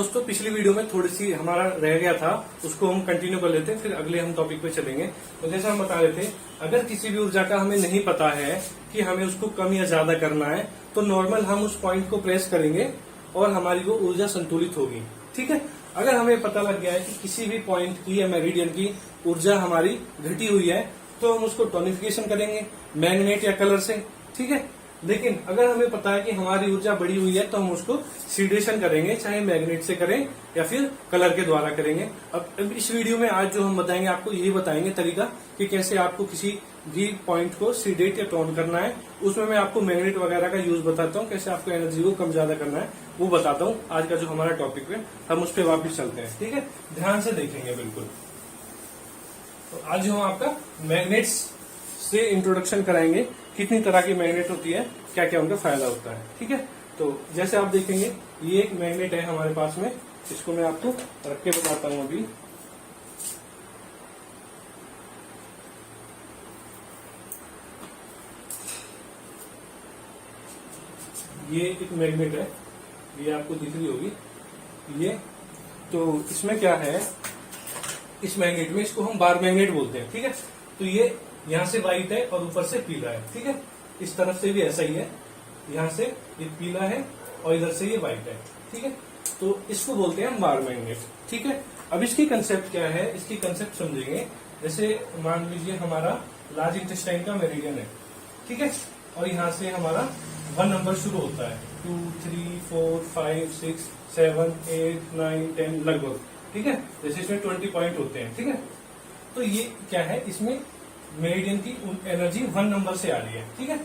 दोस्तों, पिछली वीडियो में थोड़ी सी हमारा रह गया था, उसको हम कंटिन्यू कर लेते हैं, फिर अगले हम टॉपिक पे चलेंगे। तो जैसे हम बता रहे थे, अगर किसी भी ऊर्जा का हमें नहीं पता है कि हमें उसको कम या ज्यादा करना है, तो नॉर्मल हम उस पॉइंट को प्रेस करेंगे और हमारी वो ऊर्जा संतुलित होगी। ठीक है। अगर हमें पता लग गया है कि किसी भी पॉइंट की या मेरिडियन की ऊर्जा हमारी घटी हुई है, तो हम उसको टोनिफिकेशन करेंगे मैग्नेट या कलर से। ठीक है। लेकिन अगर हमें पता है कि हमारी ऊर्जा बढ़ी हुई है, तो हम उसको सीडेशन करेंगे, चाहे मैग्नेट से करें या फिर कलर के द्वारा करेंगे। अब इस वीडियो में आज जो हम बताएंगे, आपको यही बताएंगे तरीका कि कैसे आपको किसी भी पॉइंट को सीडेट या टोन करना है। उसमें मैं आपको मैग्नेट वगैरह का यूज बताता हूँ, कैसे आपको एनर्जी को कम ज्यादा करना है वो बताता हूँ। आज का जो हमारा टॉपिक है, हम उस पर वापिस चलते हैं। ठीक है, ध्यान से देखेंगे बिल्कुल। तो आज हम आपका मैग्नेट्स से इंट्रोडक्शन कराएंगे, कितनी तरह की मैग्नेट होती है, क्या क्या उनका फायदा होता है। ठीक है। तो जैसे आप देखेंगे, ये एक मैग्नेट है हमारे पास में, इसको मैं आपको रख के बताता हूं अभी। ये एक मैग्नेट है, ये आपको दिख रही होगी ये। तो इसमें क्या है, इस मैग्नेट में, इसको हम बार मैग्नेट बोलते हैं। ठीक है। तो ये यहाँ से व्हाइट है और ऊपर से पीला है। ठीक है। इस तरफ से भी ऐसा ही है, यहाँ से ये पीला है और इधर से ये व्हाइट है। ठीक है। तो इसको बोलते हैं हम बार मैग्नेट। ठीक है। अब इसकी कंसेप्ट क्या है, इसकी कंसेप्ट समझेंगे। जैसे मान लीजिए हमारा लार्ज इंटेस्टाइन का मेरिडियन है। ठीक है। और यहाँ से हमारा 1 नंबर शुरू होता है, 2, 3, 4, 5, 6, 7, 8, 9, 10 लगभग। ठीक है। जैसे इसमें 20 पॉइंट होते हैं। ठीक है। तो ये क्या है, इसमें मेरिडियन की एनर्जी 1 नंबर से आ रही है। ठीक है।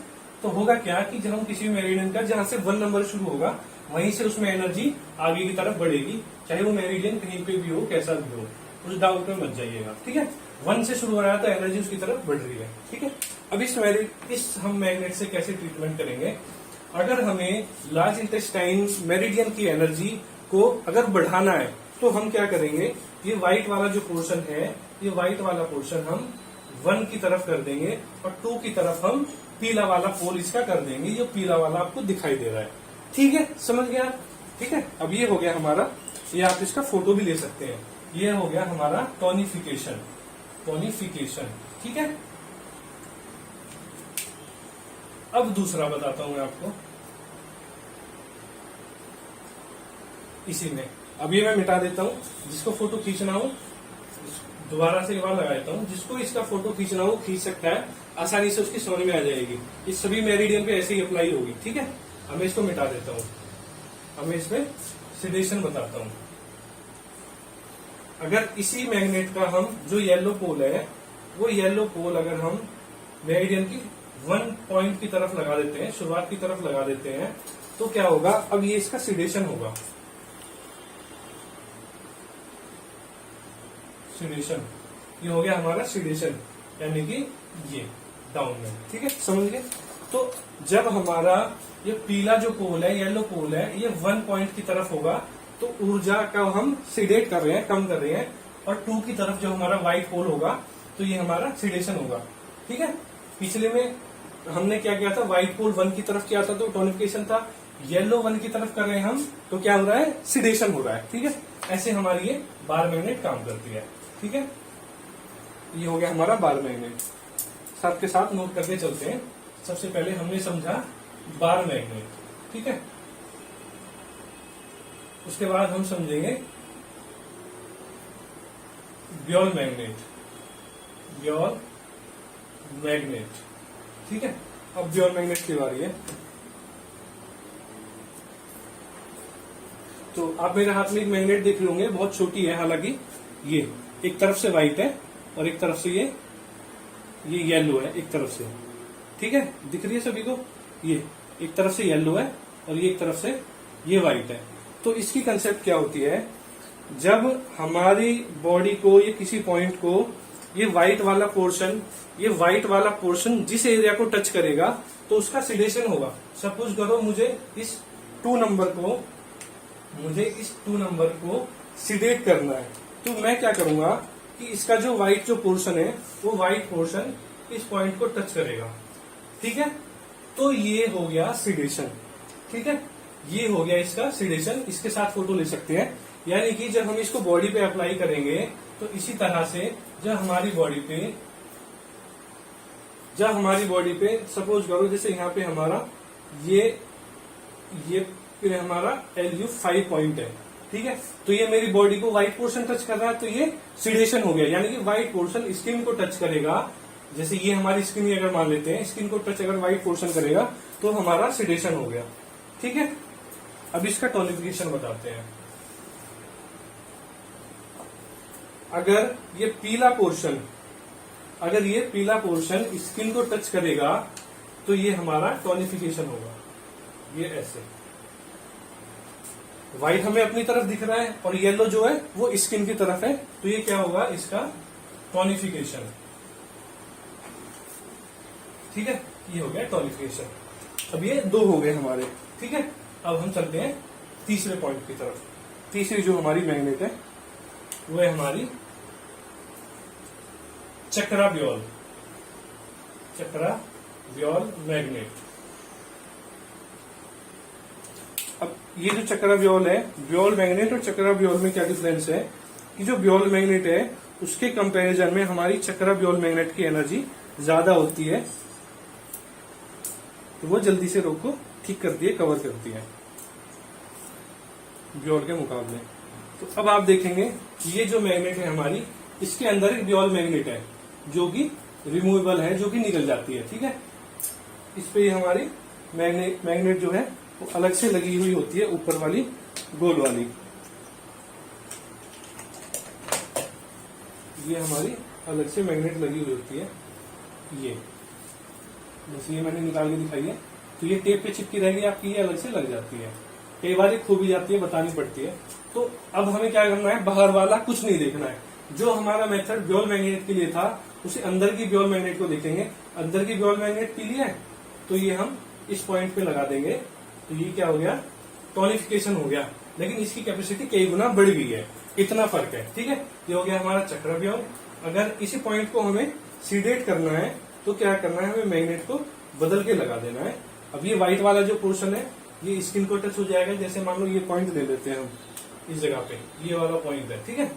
तो होगा क्या कि जब हम किसी मेरिडियन का, जहां से 1 नंबर शुरू होगा, वहीं से उसमें एनर्जी आगे की तरफ बढ़ेगी, चाहे वो मेरिडियन कहीं पे भी हो, कैसा भी हो, उस डाउट में मत जाइएगा। ठीक है। 1 से शुरू हो रहा है तो एनर्जी उसकी तरफ बढ़ रही है। ठीक है। अब इस हम मैग्नेट से कैसे ट्रीटमेंट करेंगे, अगर हमें लार्ज इंटेस्टाइन मेरिडियन की एनर्जी को अगर बढ़ाना है, तो हम क्या करेंगे, ये व्हाइट वाला जो पोर्शन है, ये व्हाइट वाला पोर्शन हम 1 की तरफ कर देंगे और 2 की तरफ हम पीला वाला पोल इसका कर देंगे। ये पीला वाला आपको दिखाई दे रहा है। ठीक है, समझ गया। ठीक है। अब ये हो गया हमारा, ये आप इसका फोटो भी ले सकते हैं। ये हो गया हमारा टोनिफिकेशन। टोनिफिकेशन। ठीक है। अब दूसरा बताता हूं मैं आपको इसी में। अब ये मैं मिटा देता हूं, जिसको फोटो खींचना हो दोबारा से एक बार लगा देता हूं। जिसको इसका फोटो खींचना हो खींच सकता है, आसानी से उसकी समझ में आ जाएगी। इस सभी मेरिडियन पे ऐसे ही अप्लाई होगी। ठीक है। अब मैं इसको मिटा देता हूं, अब मैं इसमें सिडेशन बताता हूं। अगर इसी मैग्नेट का हम जो येलो पोल है, वो येलो पोल अगर हम मेरिडियन की 1 पॉइंट की तरफ लगा देते हैं, शुरुआत की तरफ लगा देते हैं, तो क्या होगा, अब ये इसका सिडेशन होगा। सिडेशन, ये हो गया हमारा सिडेशन, यानी कि ये डाउन में। ठीक है, समझ गए। तो जब हमारा ये पीला जो पोल है, येलो पोल है, ये 1 पॉइंट की तरफ होगा, तो ऊर्जा का हम सिडेट कर रहे हैं, कम कर रहे हैं। और 2 की तरफ जो हमारा व्हाइट पोल होगा, तो ये हमारा सिडेशन होगा। ठीक है। पिछले में हमने क्या किया था, व्हाइट पोल 1 की तरफ किया था तो टोनिफिकेशन था, येलो 1 की तरफ कर रहे हैं हम, तो क्या हो रहा है, सिडेशन हो रहा है। ठीक है। ऐसे हमारी ये बार मैग्नेट काम करती है। ठीक है। ये हो गया हमारा बार मैग्नेट। सबके साथ नोट करके चलते हैं। सबसे पहले हमने समझा बार मैग्नेट। ठीक है। उसके बाद हम समझेंगे ब्योल मैग्नेट। ब्योल मैग्नेट। ठीक है। अब ब्योल मैग्नेट की बारी है। तो आप मेरे हाथ में एक मैग्नेट देख रहे होंगे, बहुत छोटी है, हालांकि ये एक तरफ से व्हाइट है और एक तरफ से ये येलो है, एक तरफ से। ठीक है, दिख रही है सभी को, ये एक तरफ से येलो है और ये एक तरफ से ये व्हाइट है। तो इसकी कंसेप्ट क्या होती है, जब हमारी बॉडी को, ये किसी पॉइंट को, ये व्हाइट वाला पोर्शन जिस एरिया को टच करेगा, तो उसका सिडेशन होगा। सपोज करो मुझे इस 2 नंबर को सिडेट करना है, तो मैं क्या करूंगा कि इसका जो व्हाइट पोर्शन है, वो व्हाइट पोर्शन इस पॉइंट को टच करेगा। ठीक है। तो ये हो गया सिडेशन। ठीक है, ये हो गया इसका सिडेशन। इसके साथ फोटो ले सकते हैं। यानी कि जब हम इसको बॉडी पे अप्लाई करेंगे तो इसी तरह से जब हमारी बॉडी पे सपोज करो जैसे यहाँ पे हमारा ये फिर हमारा LU 5 पॉइंट है, ठीक है। तो ये मेरी बॉडी को व्हाइट पोर्शन टच कर रहा है, तो ये सिडेशन हो गया, यानी कि व्हाइट पोर्शन स्किन को टच करेगा। जैसे ये हमारी स्किन अगर मान लेते हैं, स्किन को टच अगर व्हाइट पोर्शन करेगा तो हमारा सिडेशन हो गया, ठीक है। अब इसका टोनिफिकेशन बताते हैं। अगर ये पीला पोर्शन स्किन को टच करेगा तो ये हमारा टोनिफिकेशन होगा, ये ऐसे। व्हाइट हमें अपनी तरफ दिख रहा है और येलो जो है वो स्किन की तरफ है, तो ये क्या होगा, इसका टोनिफिकेशन, ठीक है। ये हो गया टोनिफिकेशन। अब ये 2 हो गए हमारे, ठीक है। अब हम चलते हैं तीसरे पॉइंट की तरफ। तीसरी जो हमारी मैग्नेट है वो है हमारी चक्राब्योल मैग्नेट। अब ये जो चक्राब्योल है, ब्योल मैग्नेट और चक्राब्योल में क्या डिफरेंस है कि जो ब्योल मैग्नेट है उसके कंपैरिजन में हमारी चक्राब्योल मैग्नेट की एनर्जी ज्यादा होती है, तो वो जल्दी से रोग को ठीक करती है, कवर करती है ब्योल के मुकाबले। तो अब आप देखेंगे ये जो मैग्नेट है हमारी, इसके अंदर एक ब्योल मैग्नेट है जो कि रिमूवेबल है, जो कि निकल जाती है, ठीक है। इस पे ये हमारी मैग्नेट जो है वो अलग से लगी हुई होती है, ऊपर वाली गोल वाली, ये हमारी अलग से मैग्नेट लगी हुई होती है। ये जैसे ये मैंने निकाल के दिखाई है, तो ये टेप पे चिपकी रहेगी आपकी, ये अलग से लग जाती है, कई बार ये खो भी जाती है, बतानी पड़ती है। तो अब हमें क्या करना है, बाहर वाला कुछ नहीं देखना है। जो हमारा मेथड ब्योल मैग्नेट के लिए था उसे अंदर की ब्योल मैग्नेट को देखेंगे। अंदर की ब्योल मैग्नेट पीली है तो ये हम इस पॉइंट पे लगा देंगे, तो ये क्या हो गया, टोनिफिकेशन हो गया, लेकिन इसकी कैपेसिटी कई गुना बढ़ गई है, इतना फर्क है, ठीक है। ये हो गया हमारा चक्राब्योल। अगर इसी पॉइंट को हमें सीडेट करना है तो क्या करना है, हमें मैग्नेट को बदल के लगा देना है। अब ये व्हाइट वाला जो पोर्शन है ये स्किन को टच हो जाएगा, जैसे मान लो ये पॉइंट ले लेते हैं हम, इस जगह पे ये वाला पॉइंट है, ठीक है।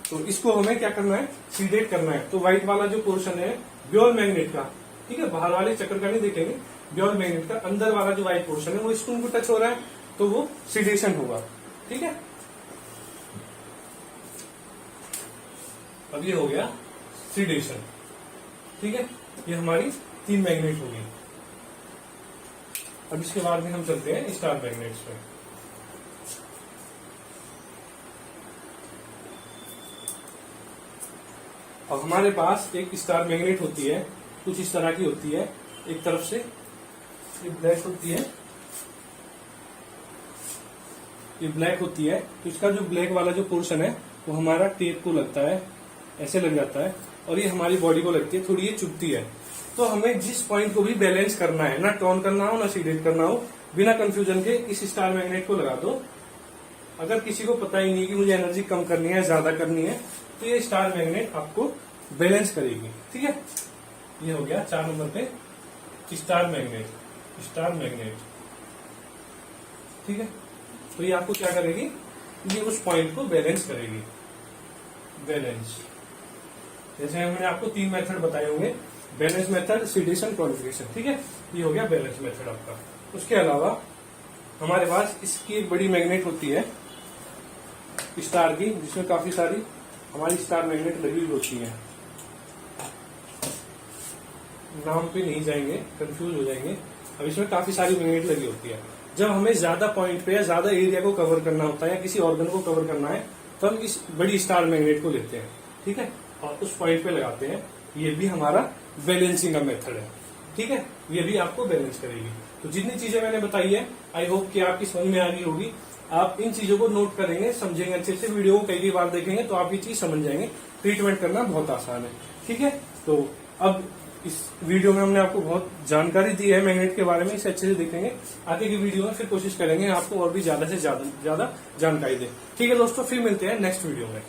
तो इसको हमें क्या करना है, सीडेट करना है। तो व्हाइट वाला जो पोर्शन है ब्योल मैग्नेट का, ठीक है, बाहर वाले चक्कर का नहीं देखेंगे, ब्योल मैग्नेट का अंदर वाला जो व्हाइट पोर्शन है वो स्किन को टच हो रहा है, तो वो सीडेशन होगा, ठीक है। अब ये हो गया सीडेशन, ठीक है। ये हमारी 3 मैग्नेट हो गई। अब इसके बाद में हम चलते हैं स्टार मैग्नेट्स पे। अब हमारे पास एक स्टार मैग्नेट होती है, कुछ इस तरह की होती है। एक तरफ से ये ब्लैक होती है, ये ब्लैक होती है, तो इसका जो ब्लैक वाला जो पोर्शन है वो हमारा टेप को लगता है, ऐसे लग जाता है, और ये हमारी बॉडी को लगती है, थोड़ी ये चुभती है। तो हमें जिस पॉइंट को भी बैलेंस करना है, ना टोन करना हो ना सीडेट करना हो, बिना कंफ्यूजन के इस स्टार मैग्नेट को लगा दो। अगर किसी को पता ही नहीं कि मुझे एनर्जी कम करनी है, ज्यादा करनी है, तो ये स्टार मैग्नेट आपको बैलेंस करेगी, ठीक है। ये हो गया 4 नंबर पे स्टार मैग्नेट, ठीक है। तो ये आपको क्या करेगी, ये उस पॉइंट को बैलेंस करेगी, बैलेंस। जैसे हमने आपको 3 मेथड बताए होंगे, बैलेंस मेथड, सीडेशन, टोनिफिकेशन, ठीक है। ये हो गया बैलेंस मेथड आपका। उसके अलावा हमारे पास इसकी एक बड़ी मैग्नेट होती है स्टार की, जिसमें काफी सारी हमारी स्टार मैग्नेट लगी हुई होती है। नाम पे नहीं जाएंगे, कंफ्यूज हो जाएंगे। अब इसमें काफी सारी मैग्नेट लगी होती है। जब हमें ज्यादा पॉइंट पे या ज्यादा एरिया को कवर करना होता है या किसी ऑर्गन को कवर करना है, तो हम इस बड़ी स्टार मैग्नेट को लेते हैं, ठीक है, और उस पॉइंट पे लगाते हैं। ये भी हमारा बैलेंसिंग का मेथड है, ठीक है। ये भी आपको बैलेंस करेगी। तो जितनी चीजें मैंने बताई है, आई होप कि आपकी समझ में आ गई होगी। आप इन चीजों को नोट करेंगे, समझेंगे अच्छे से, वीडियो को कई बार देखेंगे तो आप ये चीज समझ जाएंगे। ट्रीटमेंट करना बहुत आसान है, ठीक है। तो अब इस वीडियो में हमने आपको बहुत जानकारी दी है मैग्नेट के बारे में, इसे अच्छे से देखेंगे। आगे की वीडियो में फिर कोशिश करेंगे आपको और भी ज्यादा से ज्यादा जानकारी दें, ठीक है दोस्तों। फिर मिलते हैं नेक्स्ट वीडियो में।